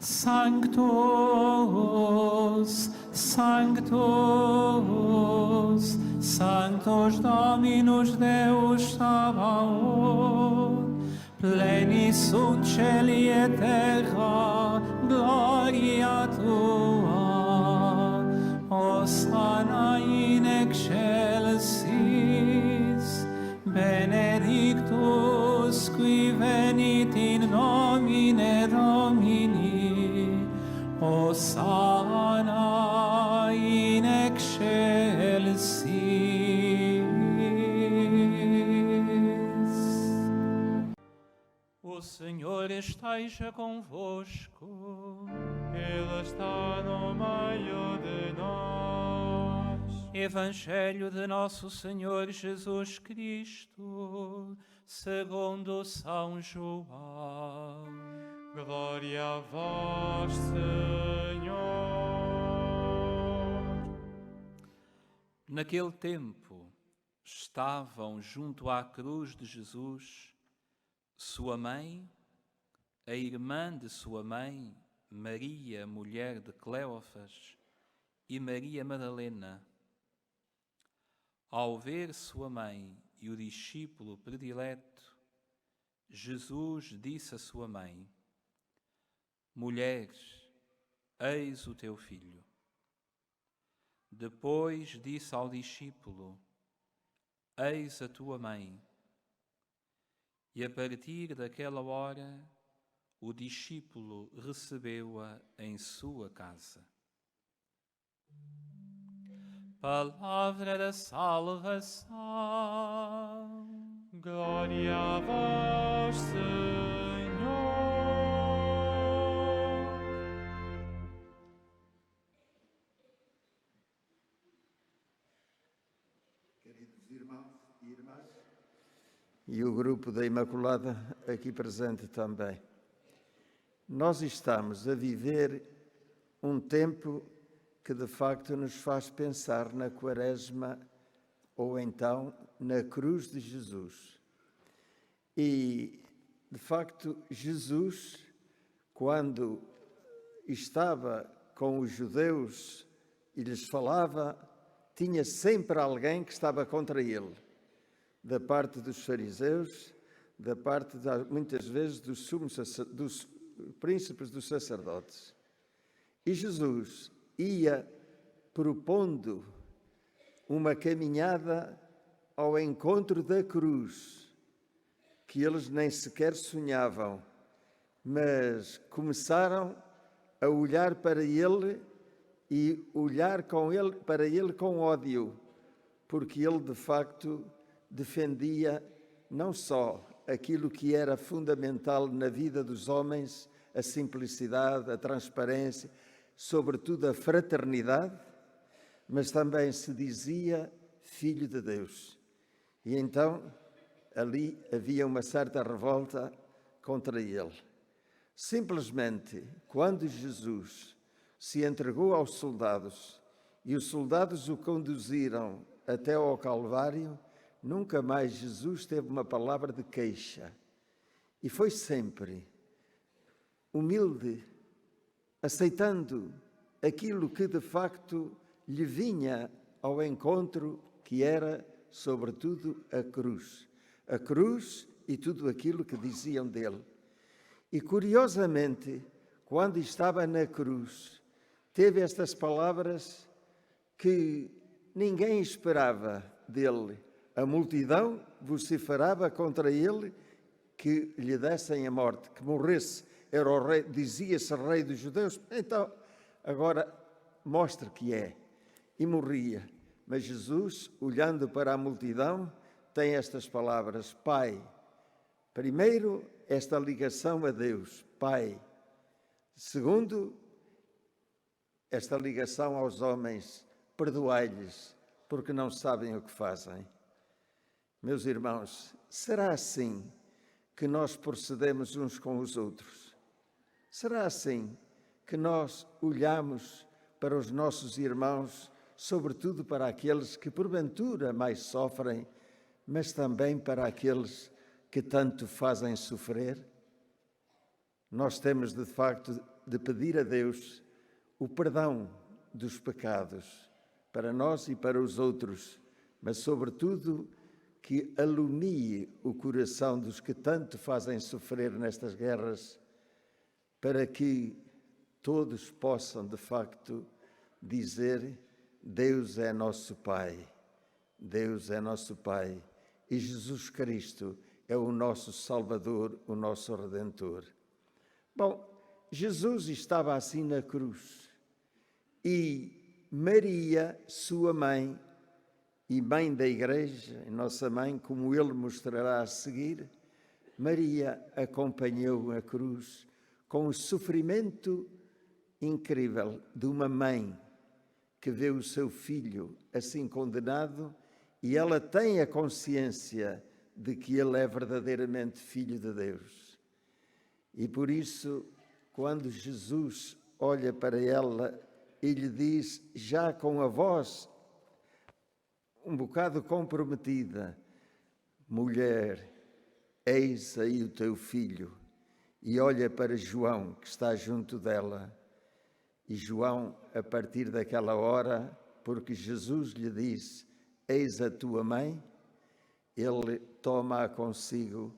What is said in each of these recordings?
Sanctus, Sanctus, Sanctus Dominus Deus Sabaoth, plenis sunt celi et terra, gloria tua, Hosanna in excelsis, benedictus qui venit in nomine Domini, Hosanna in excelsis. O Senhor esteja convosco. Ele está no meio de nós. Evangelho de Nosso Senhor Jesus Cristo, segundo São João. Glória a vós, Senhor. Naquele tempo, estavam junto à cruz de Jesus sua mãe, a irmã de sua mãe, Maria, mulher de Cleófas, e Maria Madalena. Ao ver sua mãe e o discípulo predileto, Jesus disse à sua mãe: Mulher, eis o teu filho. Depois disse ao discípulo: Eis a tua mãe. E a partir daquela hora, o discípulo recebeu-a em sua casa. Palavra da salvação. Glória a vós, Senhor. Queridos irmãos e irmãs, e o grupo da Imaculada aqui presente também, nós estamos a viver um tempo que de facto nos faz pensar na Quaresma ou então na cruz de Jesus. E de facto Jesus, quando estava com os judeus e lhes falava, tinha sempre alguém que estava contra ele, da parte dos fariseus, da parte, muitas vezes, dos príncipes dos sacerdotes. E Jesus ia propondo uma caminhada ao encontro da cruz, que eles nem sequer sonhavam, mas começaram a olhar para ele e olhar para ele com ódio, porque ele de facto defendia não só aquilo que era fundamental na vida dos homens, a simplicidade, a transparência, sobretudo a fraternidade, mas também se dizia Filho de Deus. E então ali havia uma certa revolta contra ele. Simplesmente, quando Jesus se entregou aos soldados e os soldados o conduziram até ao Calvário, nunca mais Jesus teve uma palavra de queixa. E foi sempre humilde, aceitando aquilo que de facto lhe vinha ao encontro, que era, sobretudo, a cruz. A cruz e tudo aquilo que diziam dele. E, curiosamente, quando estava na cruz, teve estas palavras que ninguém esperava dele. A multidão vociferava contra ele que lhe dessem a morte, que morresse. Era o rei, dizia-se rei dos judeus. Então, agora mostra que é. E morria. Mas Jesus, olhando para a multidão, tem estas palavras: Pai. Primeiro, esta ligação a Deus, Pai. Segundo, esta ligação aos homens, perdoai-lhes, porque não sabem o que fazem. Meus irmãos, será assim que nós procedemos uns com os outros? Será assim que nós olhamos para os nossos irmãos, sobretudo para aqueles que porventura mais sofrem, mas também para aqueles que tanto fazem sofrer? Nós temos de facto de pedir a Deus o perdão dos pecados para nós e para os outros, mas sobretudo que alumie o coração dos que tanto fazem sofrer nestas guerras, para que todos possam de facto dizer: Deus é nosso Pai, Deus é nosso Pai e Jesus Cristo é o nosso Salvador, o nosso Redentor. Bom, Jesus estava assim na cruz e Maria, sua mãe e mãe da Igreja, nossa mãe, como ele mostrará a seguir, Maria acompanhou a cruz com o sofrimento incrível de uma mãe que vê o seu filho assim condenado e ela tem a consciência de que ele é verdadeiramente Filho de Deus. E por isso, quando Jesus olha para ela e lhe diz, já com a voz um bocado comprometida: mulher, eis aí o teu filho. E olha para João, que está junto dela. E João, a partir daquela hora, porque Jesus lhe disse, eis a tua mãe, ele toma-a consigo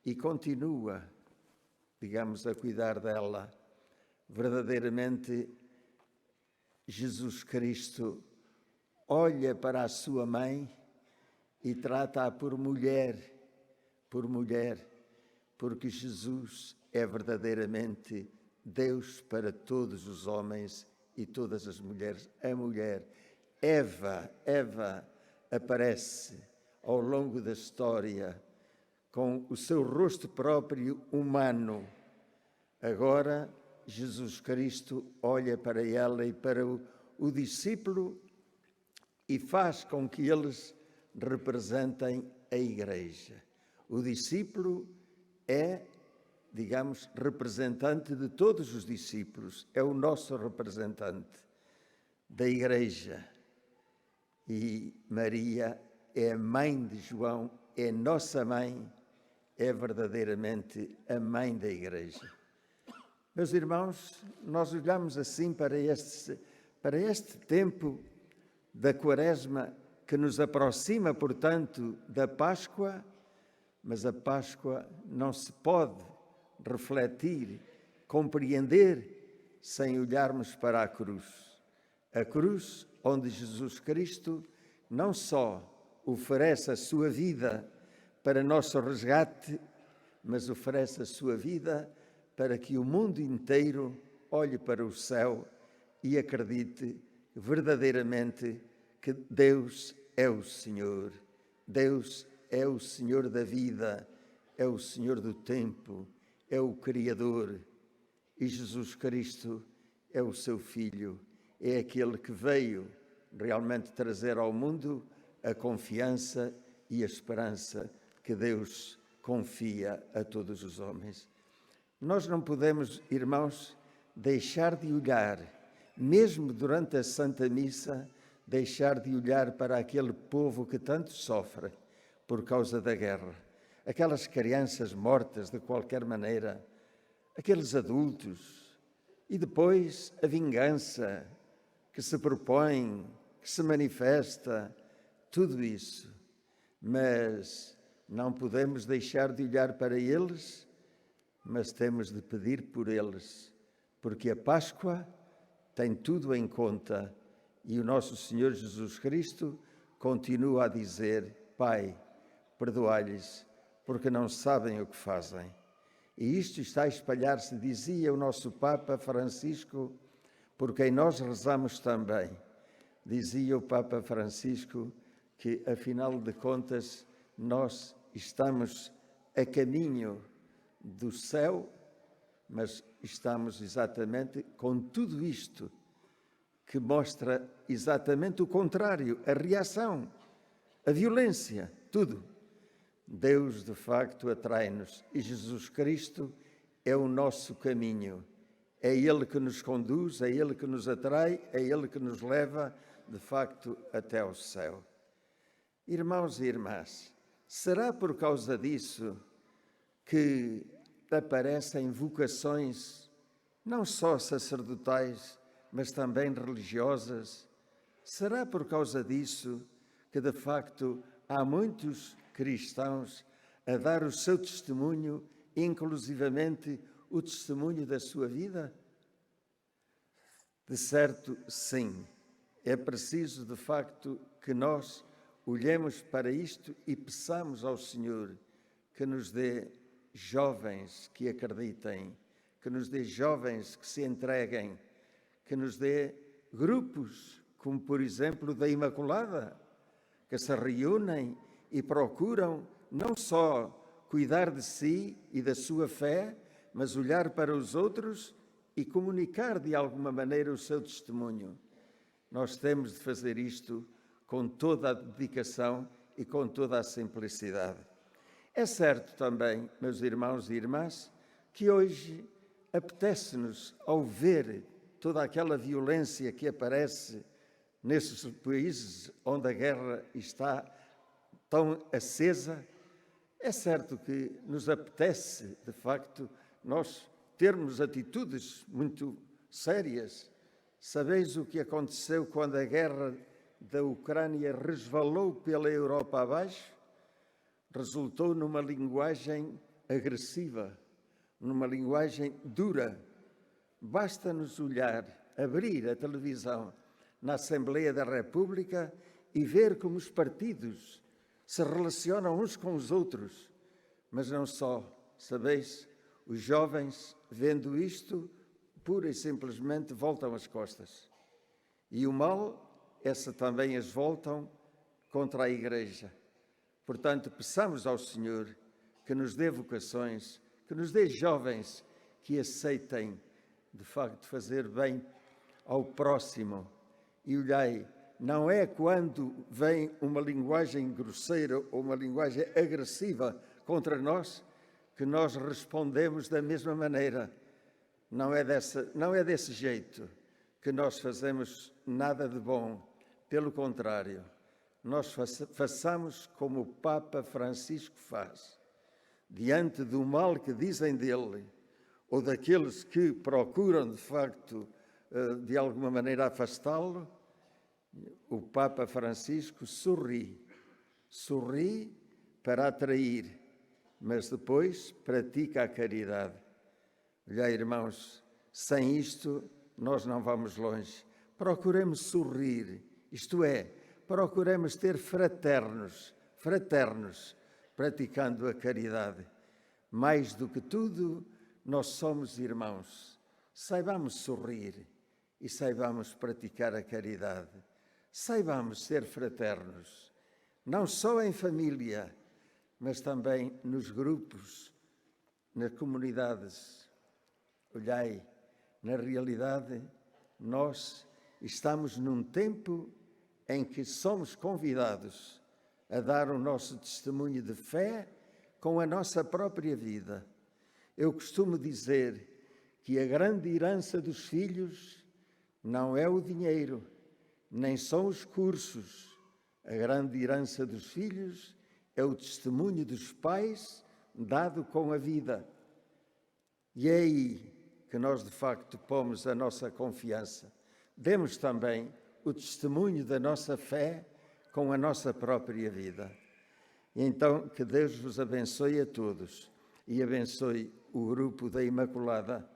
e continua, digamos, a cuidar dela. Verdadeiramente, Jesus Cristo olha para a sua mãe e trata-a por mulher, porque Jesus é verdadeiramente Deus para todos os homens e todas as mulheres. A mulher, Eva aparece ao longo da história com o seu rosto próprio humano. Agora, Jesus Cristo olha para ela e para o discípulo e faz com que eles representem a Igreja. O discípulo é, digamos, representante de todos os discípulos, é o nosso representante da Igreja. E Maria é a mãe de João, é nossa mãe, é verdadeiramente a mãe da Igreja. Meus irmãos, nós olhamos assim para este tempo da Quaresma que nos aproxima, portanto, da Páscoa, mas a Páscoa não se pode refletir, compreender, sem olharmos para a cruz. A cruz onde Jesus Cristo não só oferece a sua vida para nosso resgate, mas oferece a sua vida para que o mundo inteiro olhe para o céu e acredite verdadeiramente que Deus é o Senhor. Deus é o Senhor da vida, é o Senhor do tempo, é o Criador. E Jesus Cristo é o seu Filho, é aquele que veio realmente trazer ao mundo a confiança e a esperança que Deus confia a todos os homens. Nós não podemos, irmãos, deixar de olhar, mesmo durante a Santa Missa, deixar de olhar para aquele povo que tanto sofre por causa da guerra. Aquelas crianças mortas de qualquer maneira, aqueles adultos, e depois a vingança que se propõe, que se manifesta, tudo isso. Mas não podemos deixar de olhar para eles, mas temos de pedir por eles, porque a Páscoa tem tudo em conta e o nosso Senhor Jesus Cristo continua a dizer: Pai, perdoai-lhes, porque não sabem o que fazem. E isto está a espalhar-se, dizia o nosso Papa Francisco, por quem nós rezamos também. Dizia o Papa Francisco que, afinal de contas, nós estamos a caminho do céu, mas estamos exatamente com tudo isto que mostra exatamente o contrário, a reação, a violência, tudo. Deus, de facto, atrai-nos e Jesus Cristo é o nosso caminho. É Ele que nos conduz, é Ele que nos atrai, é Ele que nos leva, de facto, até ao céu. Irmãos e irmãs, será por causa disso que aparecem vocações não só sacerdotais, mas também religiosas? Será por causa disso que, de facto, há muitos cristãos a dar o seu testemunho, inclusivamente o testemunho da sua vida? De certo, sim. É preciso, de facto, que nós olhemos para isto e peçamos ao Senhor que nos dê jovens que acreditem, que nos dê jovens que se entreguem, que nos dê grupos, como por exemplo da Imaculada, que se reúnem e procuram não só cuidar de si e da sua fé, mas olhar para os outros e comunicar de alguma maneira o seu testemunho. Nós temos de fazer isto com toda a dedicação e com toda a simplicidade. É certo também, meus irmãos e irmãs, que hoje apetece-nos, ao ver toda aquela violência que aparece nesses países onde a guerra está tão acesa, é certo que nos apetece, de facto, nós termos atitudes muito sérias. Sabeis o que aconteceu quando a guerra da Ucrânia resvalou pela Europa abaixo? Resultou numa linguagem agressiva, numa linguagem dura. Basta-nos olhar, abrir a televisão na Assembleia da República e ver como os partidos se relacionam uns com os outros. Mas não só, sabeis, os jovens, vendo isto, pura e simplesmente voltam as costas. E o mal, essa também as voltam contra a Igreja. Portanto, peçamos ao Senhor que nos dê vocações, que nos dê jovens que aceitem, de facto, fazer bem ao próximo. E olhai, não é quando vem uma linguagem grosseira ou uma linguagem agressiva contra nós que nós respondemos da mesma maneira. Não é desse jeito que nós fazemos nada de bom. Pelo contrário, nós façamos como o Papa Francisco faz. Diante do mal que dizem dele, ou daqueles que procuram, de facto, de alguma maneira afastá-lo, o Papa Francisco sorri para atrair, mas depois pratica a caridade. Olhai, irmãos, sem isto nós não vamos longe. Procuremos sorrir, isto é, procuremos ter fraternos, praticando a caridade. Mais do que tudo, nós somos irmãos. Saibamos sorrir e saibamos praticar a caridade. Saibamos ser fraternos, não só em família, mas também nos grupos, nas comunidades. Olhai, na realidade, nós estamos num tempo em que somos convidados a dar o nosso testemunho de fé com a nossa própria vida. Eu costumo dizer que a grande herança dos filhos não é o dinheiro, nem são os cursos. A grande herança dos filhos é o testemunho dos pais dado com a vida. E é aí que nós, de facto, pomos a nossa confiança. Demos também o testemunho da nossa fé com a nossa própria vida. E então, que Deus vos abençoe a todos e abençoe o grupo da Imaculada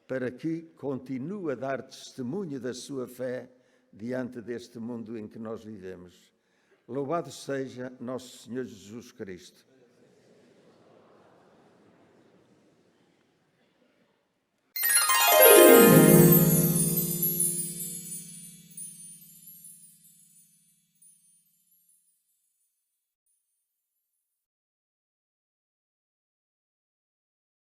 para que continue a dar testemunho da sua fé diante deste mundo em que nós vivemos. Louvado seja nosso Senhor Jesus Cristo.